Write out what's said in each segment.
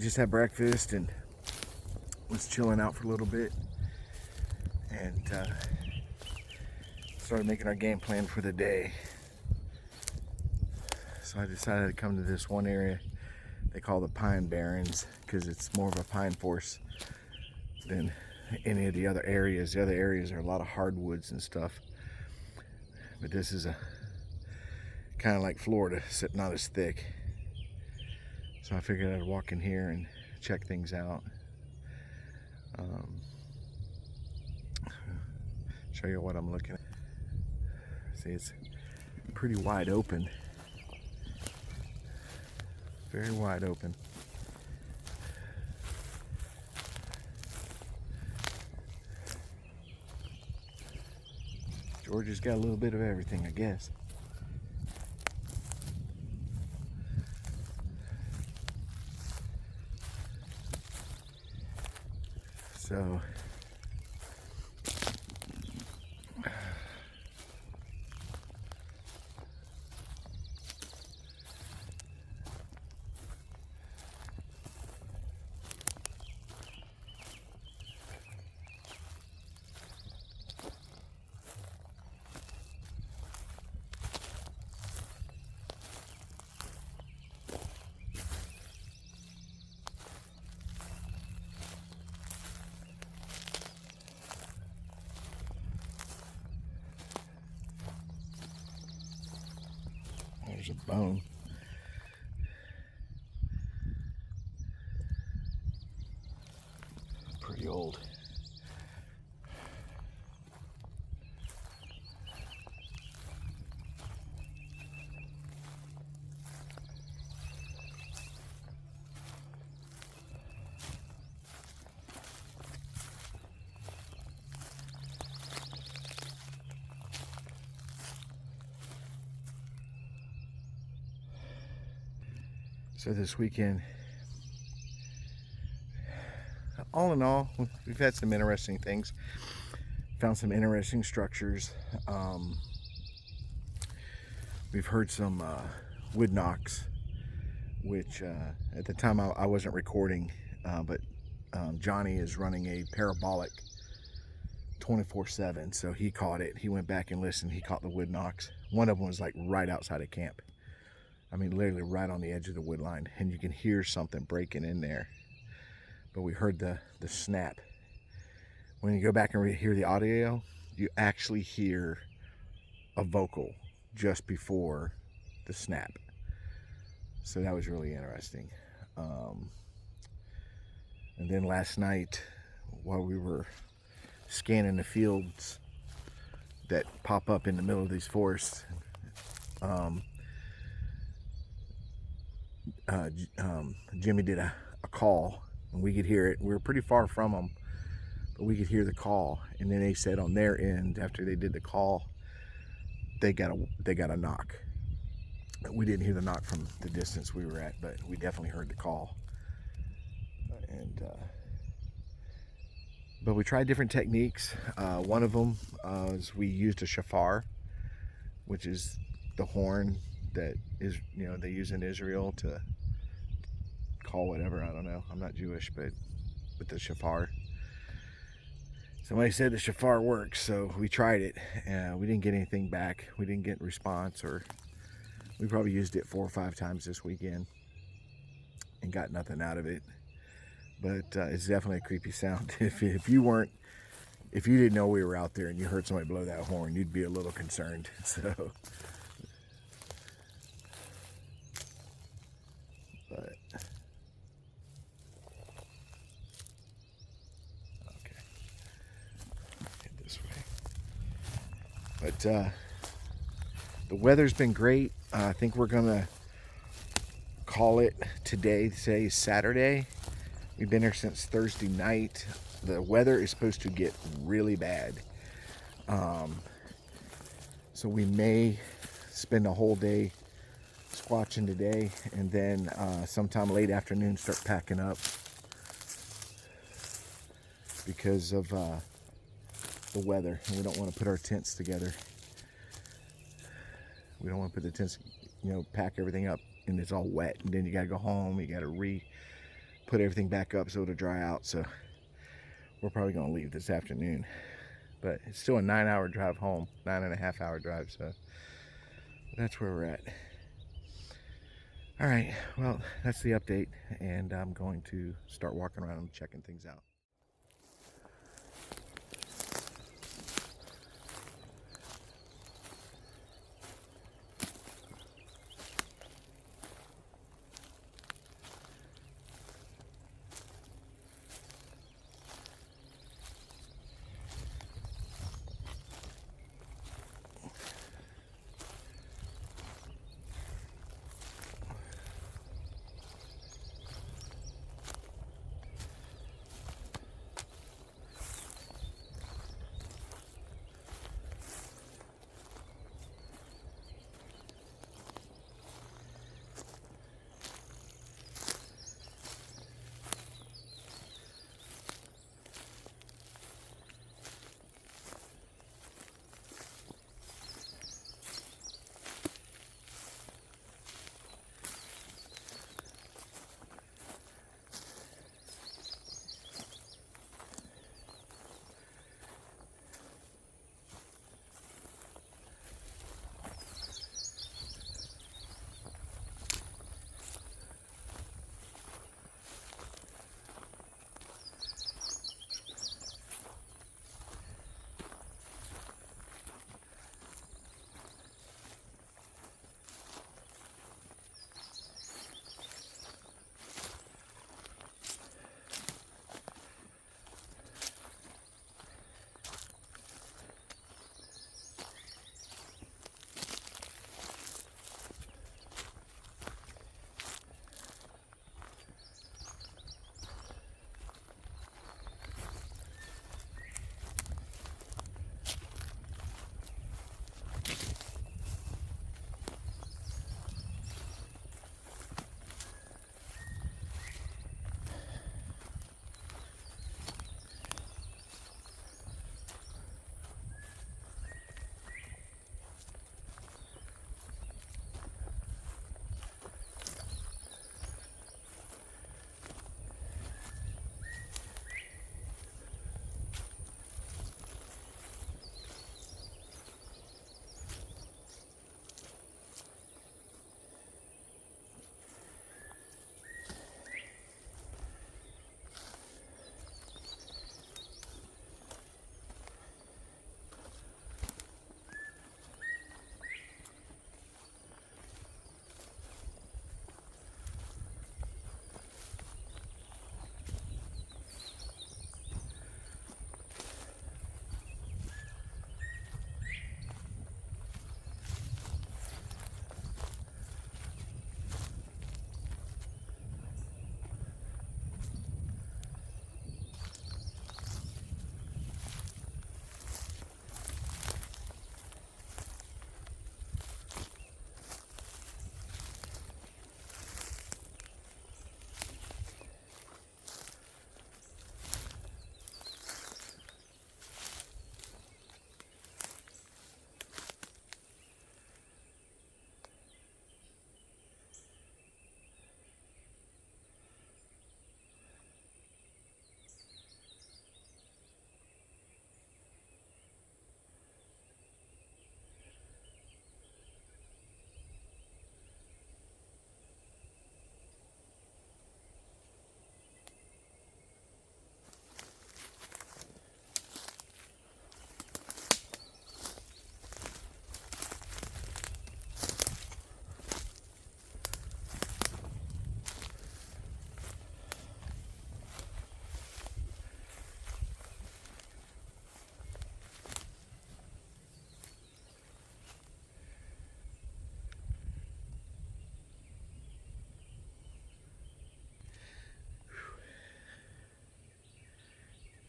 just had breakfast and was chilling out for a little bit, and started making our game plan for the day. So I decided to come to this one area they call the Pine Barrens because it's more of a pine forest than any of the other areas. The other areas are a lot of hardwoods and stuff, but this is a kind of like Florida, except not as thick. So I figured I'd walk in here and check things out. Show you what I'm looking at. See, it's pretty wide open. Very wide open. Georgia's got a little bit of everything, I guess. So there's a bone. Pretty old. So this weekend, all in all, we've had some interesting things. Found some interesting structures. We've heard some wood knocks, which at the time I wasn't recording, but Johnny is running a parabolic 24/7, so he caught it. He went back and listened. He caught the wood knocks. One of them was like right outside of camp. I mean, literally right on the edge of the wood line, and you can hear something breaking in there. But we heard the snap. When you go back and hear the audio, you actually hear a vocal just before the snap. So that was really interesting. And then last night, while we were scanning the fields that pop up in the middle of these forests, Jimmy did a call, and we could hear it. We were pretty far from them, but we could hear the call. And then they said on their end, after they did the call, they got a knock. We didn't hear the knock from the distance we were at, but we definitely heard the call. And but we tried different techniques. One of them is we used a shofar, which is the horn that is, they use in Israel to call whatever. I don't know. I'm not Jewish, but with the shofar. Somebody said the shofar works, so we tried it. We didn't get anything back. We didn't get a response, or we probably used it 4 or 5 times this weekend and got nothing out of it. But it's definitely a creepy sound. If you didn't know we were out there and you heard somebody blow that horn, you'd be a little concerned. So. But okay, head this way. But the weather's been great. I think we're gonna call it today. Today is Saturday. We've been here since Thursday night. The weather is supposed to get really bad, so we may spend a whole day squatching today, and then sometime late afternoon start packing up because of the weather, and we don't want to put our tents together. We don't want to put the tents, pack everything up and it's all wet, and then you got to go home, you got to put everything back up so it'll dry out. So we're probably gonna leave this afternoon, but it's still a 9-hour drive home, 9.5-hour drive. So that's where we're at. All right, well, that's the update, and I'm going to start walking around and checking things out.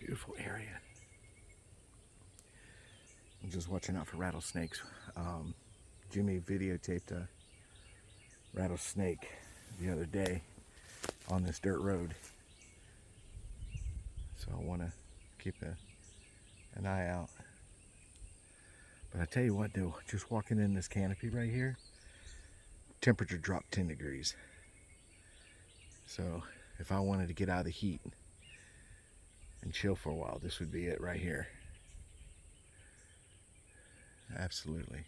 Beautiful area. I'm just watching out for rattlesnakes. Jimmy videotaped a rattlesnake the other day on this dirt road, so I want to keep an eye out. But I tell you what, though, just walking in this canopy right here, temperature dropped 10 degrees. So if I wanted to get out of the heat and chill for a while, this would be it right here. Absolutely.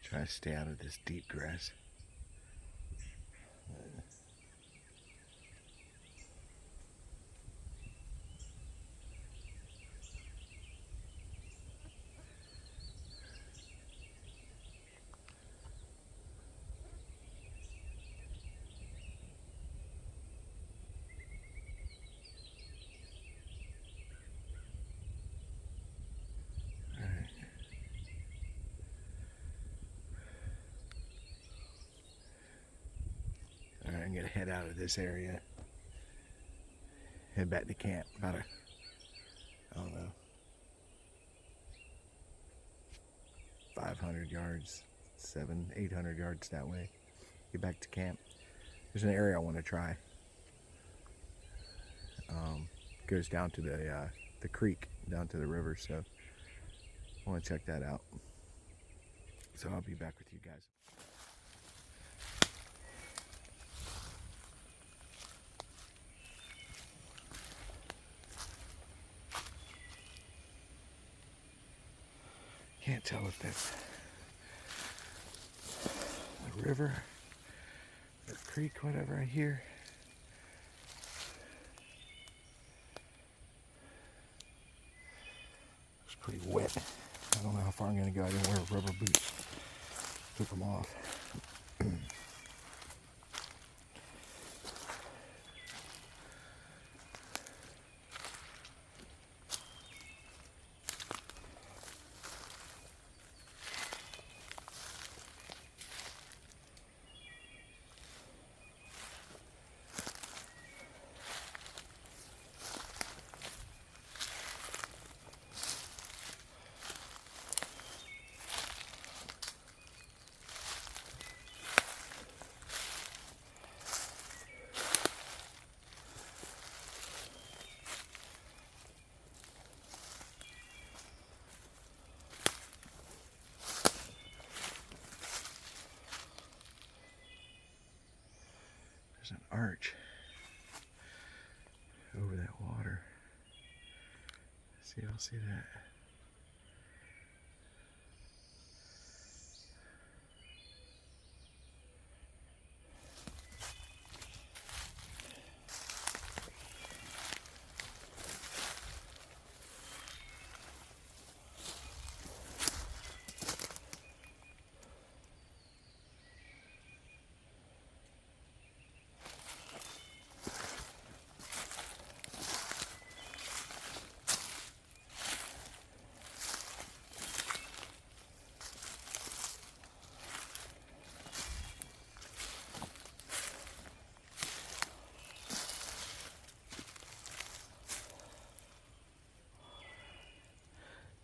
Try to stay out of this deep grass. Alright, I'm gonna head out of this area. Head back to camp. About I don't know, 500 yards, 800 yards that way. Get back to camp. There's an area I want to try. Goes down to the creek, down to the river, so I want to check that out. So I'll be back with you guys. Can't tell if that's a river or a creek, whatever I hear. It's pretty wet. I don't know how far I'm going to go. I didn't wear rubber boots. Took them off. There's an arch over that water. See, I'll see that.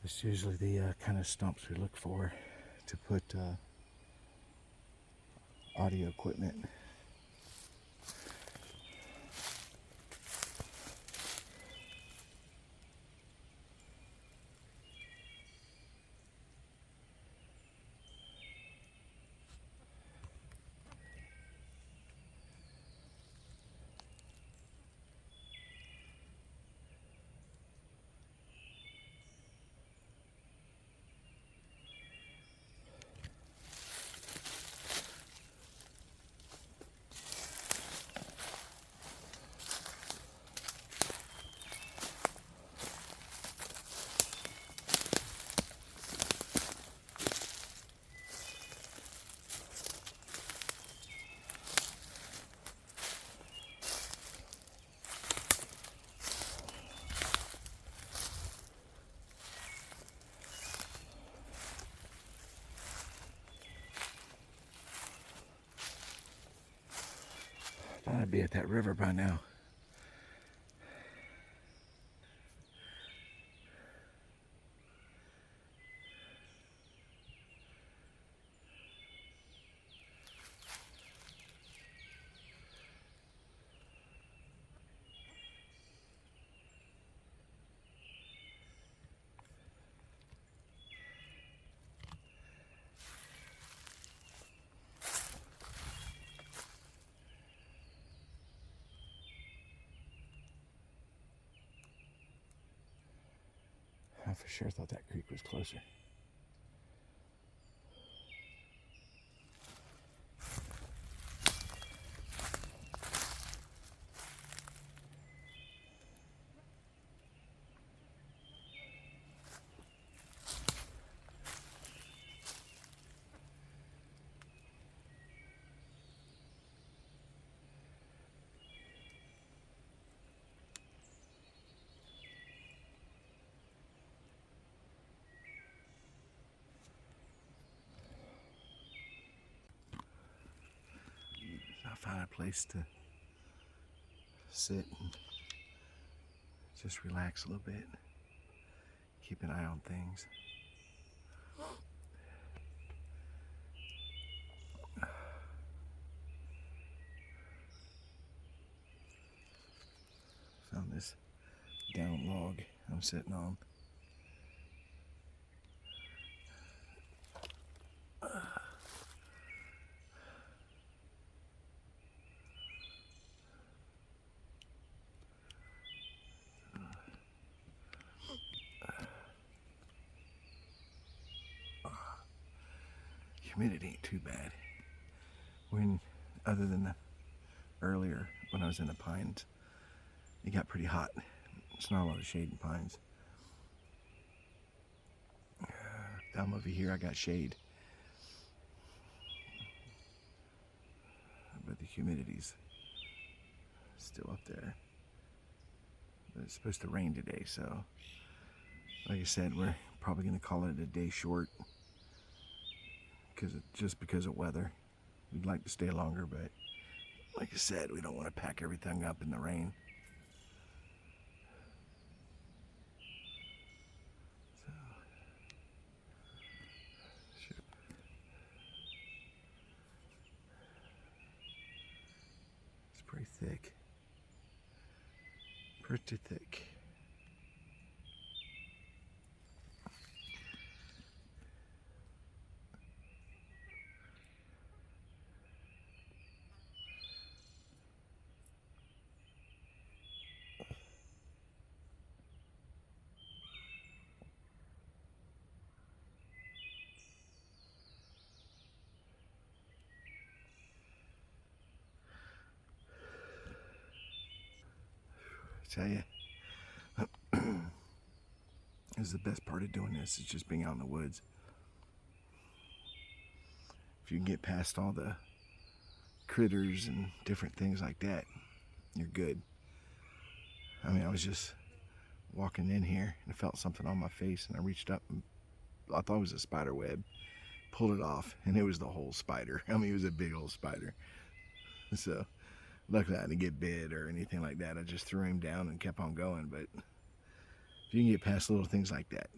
It's usually the kind of stumps we look for to put audio equipment. be at that river by now. I for sure thought that creek was closer. I found a place to sit and just relax a little bit, keep an eye on things. Found this down log I'm sitting on. Humidity ain't too bad. Other than earlier when I was in the pines, it got pretty hot. It's not a lot of shade in pines. Down over here I got shade, but the humidity's still up there. But it's supposed to rain today, so like I said, we're probably going to call it a day short just because of weather. We'd like to stay longer, but like I said, we don't want to pack everything up in the rain. So, it's pretty thick. Pretty thick. I tell you, this is the best part of doing this, is just being out in the woods. If you can get past all the critters and different things like that, you're good. I mean, I was just walking in here and I felt something on my face, and I reached up and I thought it was a spider web, pulled it off, and it was the whole spider. I mean, it was a big old spider. So luckily I didn't get bit or anything like that. I just threw him down and kept on going. But if you can get past little things like that,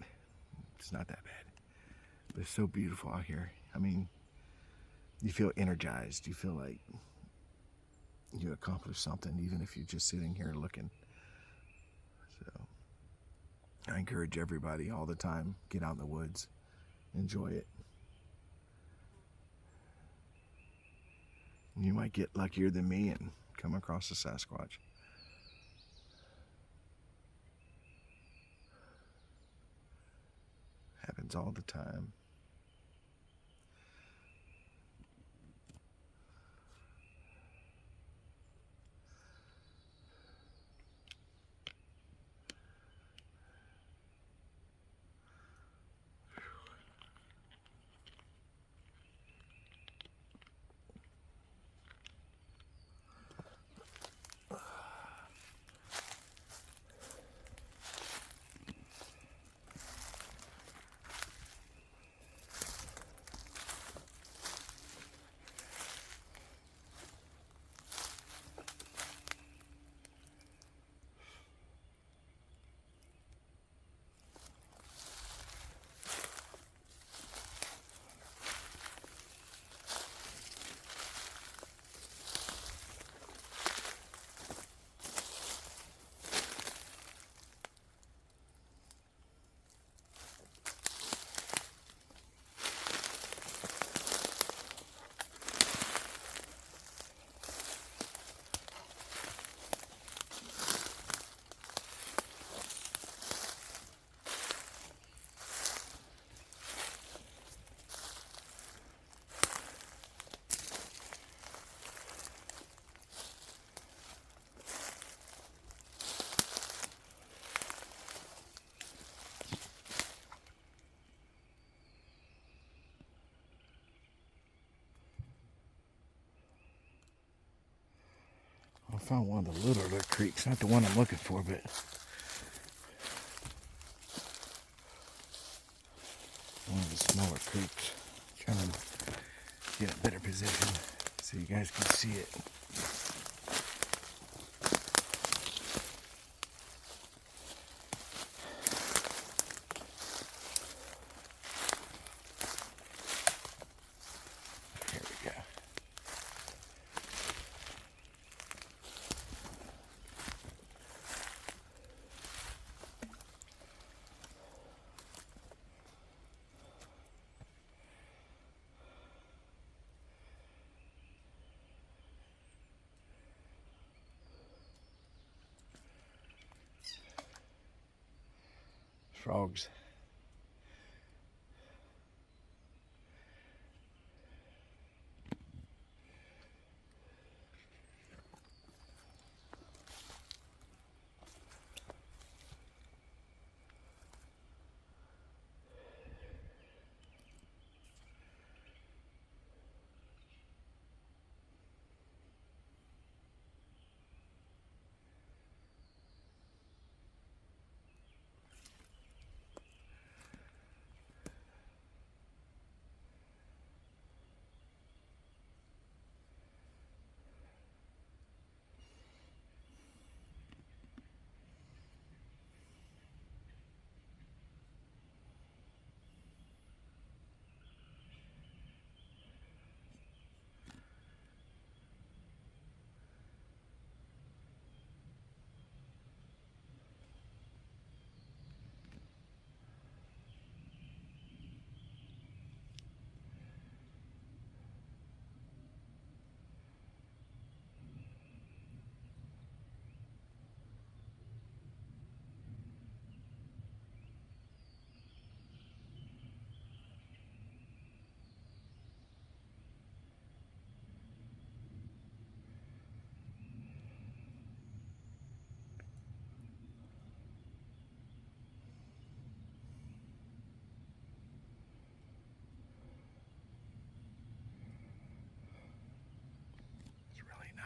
it's not that bad. But it's so beautiful out here. I mean, you feel energized. You feel like you accomplished something, even if you're just sitting here looking. So I encourage everybody all the time, get out in the woods, enjoy it. You might get luckier than me and come across a Sasquatch. Happens all the time. found one of the littler creeks, not the one I'm looking for, but one of the smaller creeks. Trying to get a better position so you guys can see it. Here we go. Frogs.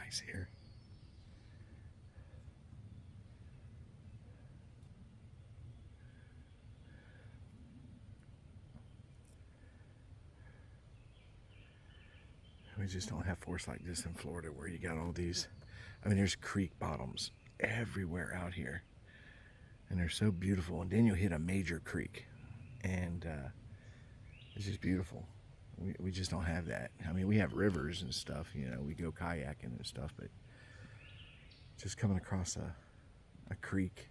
Nice here. We just don't have forests like this in Florida where you got all these. I mean, there's creek bottoms everywhere out here, and they're so beautiful. And then you'll hit a major creek, and it's just beautiful. We just don't have that. I mean, we have rivers and stuff, you know, we go kayaking and stuff, but just coming across a creek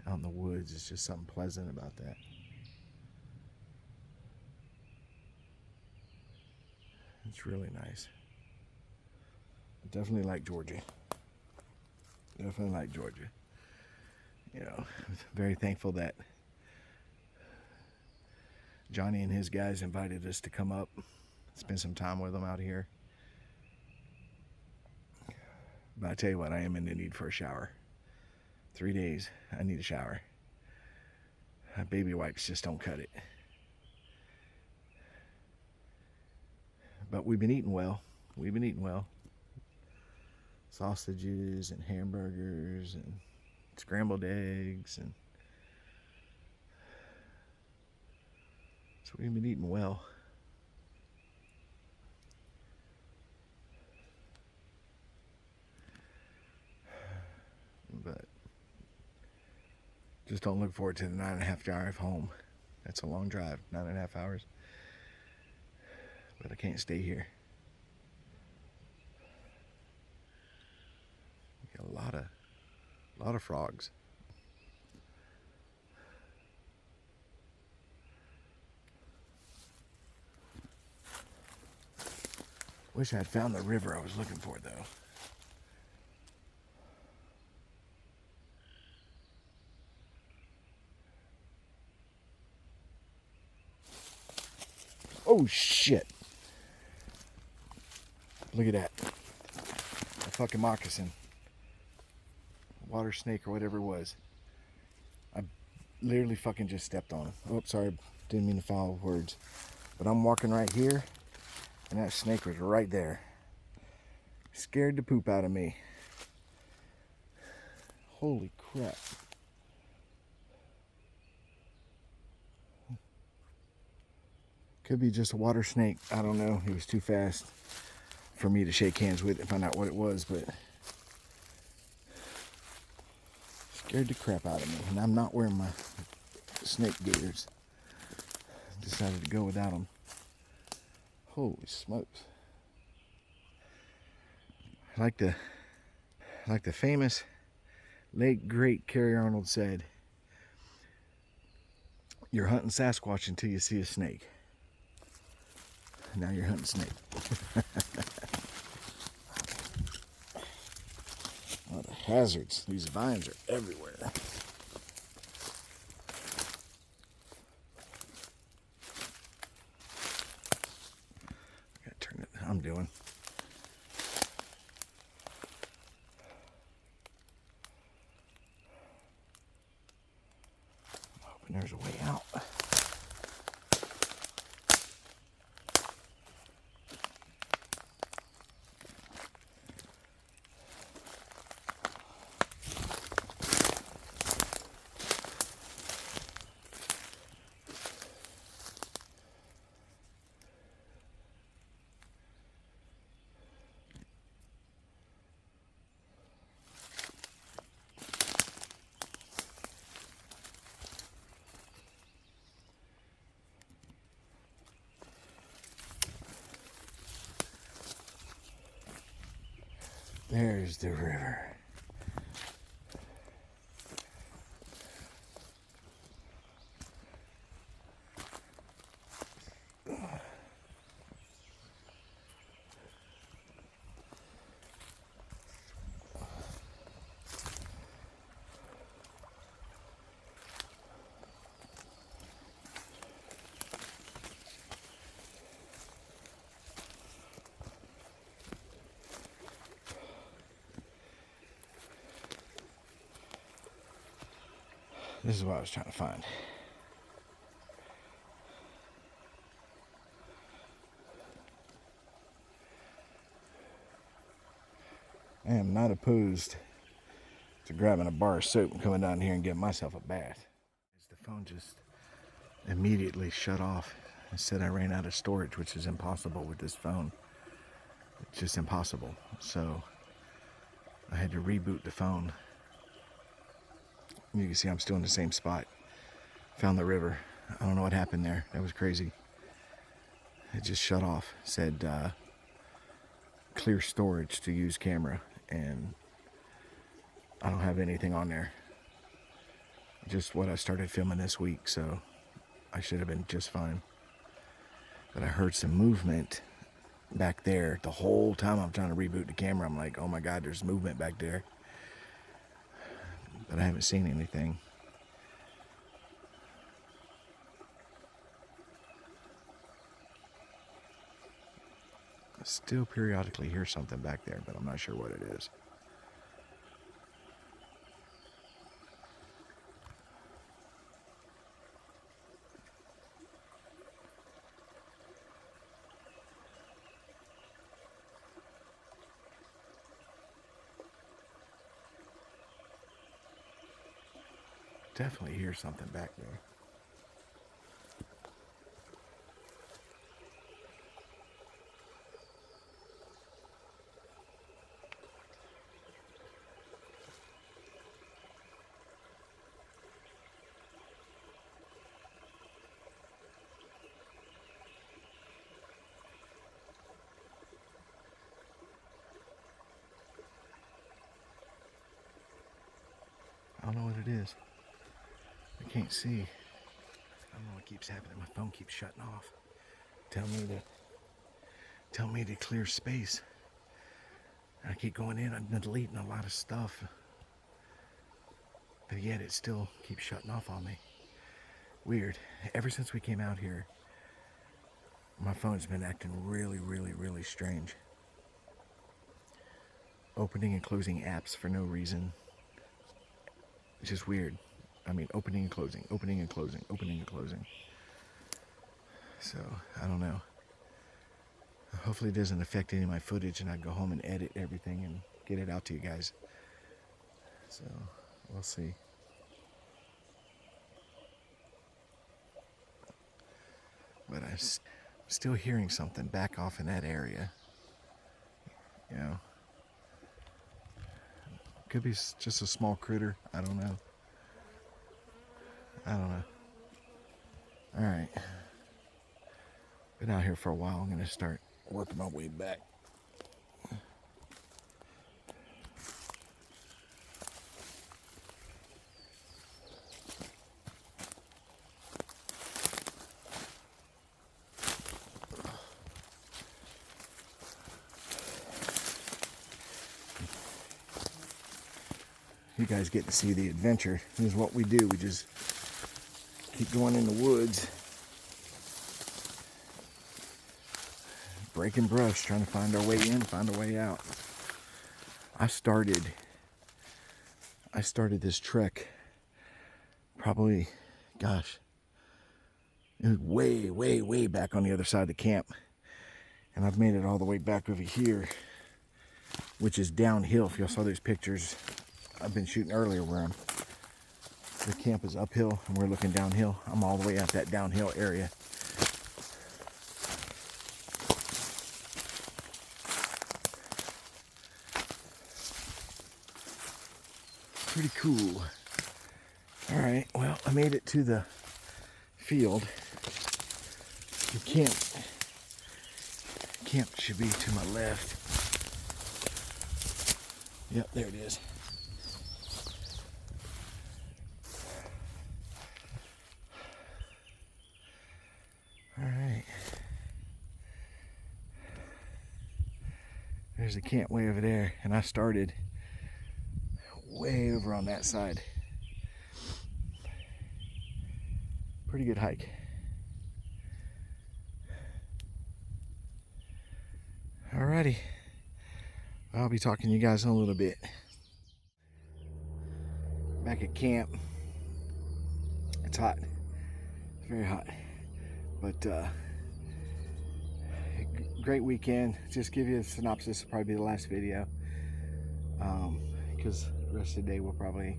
out in the woods is just something pleasant about that. It's really nice. I definitely like Georgia. Definitely like Georgia. You know, very thankful that Johnny and his guys invited us to come up, spend some time with them out here. But I tell you what, I am in the need for a shower. 3 days, I need a shower. Baby wipes just don't cut it. But we've been eating well. We've been eating well. Sausages and hamburgers and scrambled eggs, and so we've been eating well. But just don't look forward to the 9.5 drive home. That's a long drive, 9.5 hours. But I can't stay here. Got a lot of frogs. Wish I had found the river I was looking for, though. Oh shit! Look at that. A fucking moccasin. Water snake or whatever it was. I literally fucking just stepped on him. Oh, sorry, didn't mean to foul words. But I'm walking right here, and that snake was right there. Scared the poop out of me. Holy crap. Could be just a water snake. I don't know. He was too fast for me to shake hands with and find out what it was, but scared the crap out of me. And I'm not wearing my snake gaiters. Decided to go without them. Holy smokes. Like the famous late great Carrie Arnold said, you're hunting Sasquatch until you see a snake. Now you're hunting snake. Oh, the hazards. These vines are everywhere. I gotta turn it. I'm doing. I'm hoping there's a way out. There's the river. This is what I was trying to find. I am not opposed to grabbing a bar of soap and coming down here and getting myself a bath. The phone just immediately shut off. It said I ran out of storage, which is impossible with this phone. It's just impossible. So I had to reboot the phone. You can see I'm still in the same spot. Found the river. I don't know what happened there. That was crazy. It just shut off. It said clear storage to use camera, and I don't have anything on there. Just what I started filming this week, so I should have been just fine. But I heard some movement back there. The whole time I'm trying to reboot the camera, I'm like, oh my God, there's movement back there. But I haven't seen anything. I still periodically hear something back there, but I'm not sure what it is. Definitely hear something back there. I don't know what it is. I can't see. I don't know what keeps happening. My phone keeps shutting off. Tell me to clear space. I keep going in and deleting a lot of stuff. But yet it still keeps shutting off on me. Weird. Ever since we came out here, my phone's been acting really strange. Opening and closing apps for no reason. It's just weird. I mean, opening and closing, opening and closing, opening and closing. So, I don't know. Hopefully it doesn't affect any of my footage and I go home and edit everything and get it out to you guys. So we'll see. But I'm still hearing something back off in that area. You know, could be just a small critter. I don't know. All right. Been out here for a while. I'm gonna start working my way back. You guys get to see the adventure. This is what we do. We just keep going in the woods, breaking brush, trying to find our way in, find our way out. I started this trek probably, gosh, it was way back on the other side of the camp. And I've made it all the way back over here, which is downhill. If y'all saw those pictures I've been shooting earlier where the camp is uphill and we're looking downhill. I'm all the way up that downhill area. Pretty cool. All right, well, I made it to the field. The camp should be to my left. Yep, there it is. All right. There's the camp way over there, and I started way over on that side. Pretty good hike. Alrighty. I'll be talking to you guys in a little bit. Back at camp. It's hot. It's very hot. But great weekend. Just give you a synopsis. It'll probably be the last video. Because the rest of the day we'll probably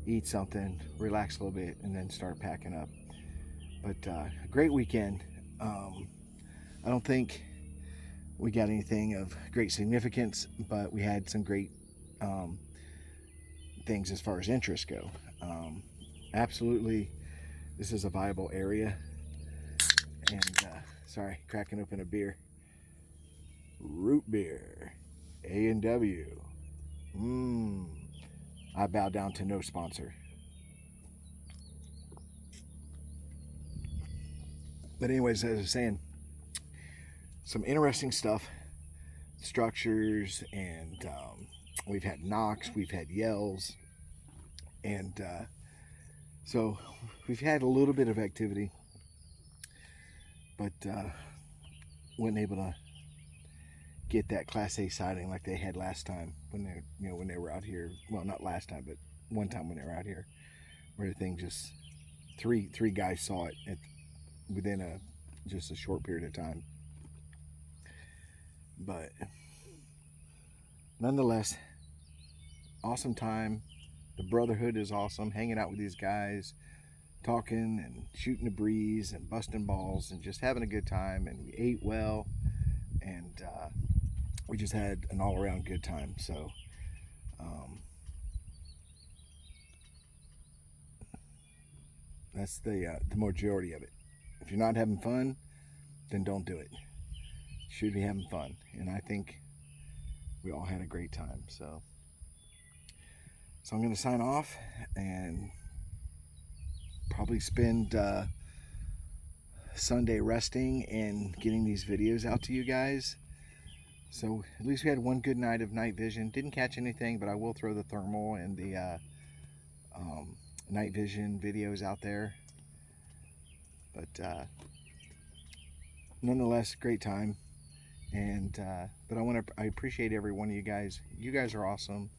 eat something, relax a little bit, and then start packing up. But great weekend. I don't think we got anything of great significance, but we had some great things as far as interests go. Absolutely, this is a viable area. And sorry, cracking open a beer. Root beer, A&W. I bow down to no sponsor. But anyways, as I was saying, some interesting stuff, structures, and we've had knocks, we've had yells, and so we've had a little bit of activity, but wasn't able to get that Class A sighting like they had last time when they were out here. Well, not last time, but one time when they were out here, where the thing just three guys saw it within just a short period of time. But nonetheless, awesome time. The brotherhood is awesome. Hanging out with these guys, talking and shooting the breeze and busting balls and just having a good time. And we ate well, and we just had an all-around good time. So that's the majority of it. If you're not having fun, then don't do it. You should be having fun, and I think we all had a great time. So I'm going to sign off and probably spend Sunday resting and getting these videos out to you guys. So at least we had one good night of night vision. Didn't catch anything, but I will throw the thermal and the night vision videos out there. But nonetheless, great time. And but I appreciate every one of you guys. You guys are awesome.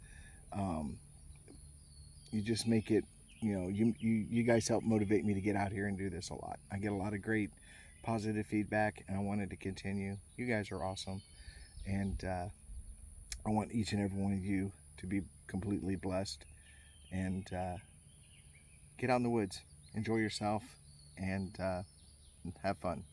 You just make it, you guys help motivate me to get out here and do this a lot. I get a lot of great positive feedback, and I wanted to continue. You guys are awesome, and I want each and every one of you to be completely blessed, and get out in the woods, enjoy yourself, and have fun.